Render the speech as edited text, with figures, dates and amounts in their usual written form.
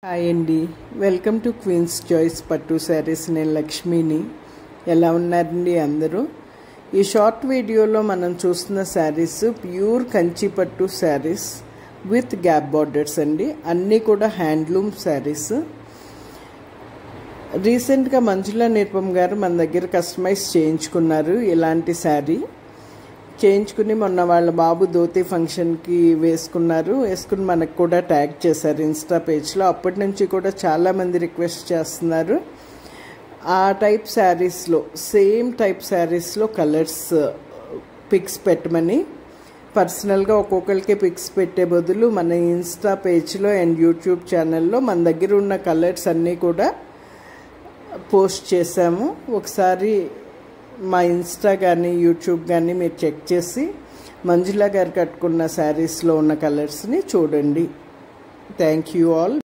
Hi అండి, welcome to queens choice పట్టు శారీస్. నేను లక్ష్మిని. ఎలా ఉన్నారండి అందరూ? ఈ షార్ట్ వీడియోలో మనం చూస్తున్న శారీస్ ప్యూర్ కంచి పట్టు శారీస్ విత్ గ్యాప్ బార్డర్స్ అండి. అన్నీ కూడా హ్యాండ్లూమ్ శారీస్. రీసెంట్గా మంజులా నిరుపమ్ గారు మన దగ్గర కస్టమైజ్ చేయించుకున్నారు. ఇలాంటి శారీ చేయించుకుని మొన్న వాళ్ళ బాబు ధోతి ఫంక్షన్కి వేసుకుని మనకు కూడా ట్యాగ్ చేశారు ఇన్స్టా పేజ్లో. అప్పటి నుంచి కూడా చాలామంది రిక్వెస్ట్ చేస్తున్నారు ఆ టైప్ శారీస్లో, సేమ్ టైప్ శారీస్లో కలర్స్ పిక్స్ పెట్టమని. పర్సనల్గా ఒక్కొక్కరికి పిక్స్ పెట్టే బదులు మన ఇన్స్టా పేజ్లో అండ్ యూట్యూబ్ ఛానల్లో మన దగ్గర ఉన్న కలర్స్ అన్నీ కూడా పోస్ట్ చేశాము. ఒకసారి మా ఇన్స్టా కానీ యూట్యూబ్ కానీ మీరు చెక్ చేసి మంజులా గారు కట్టుకున్న శారీస్లో ఉన్న కలర్స్ని చూడండి. Thank you all.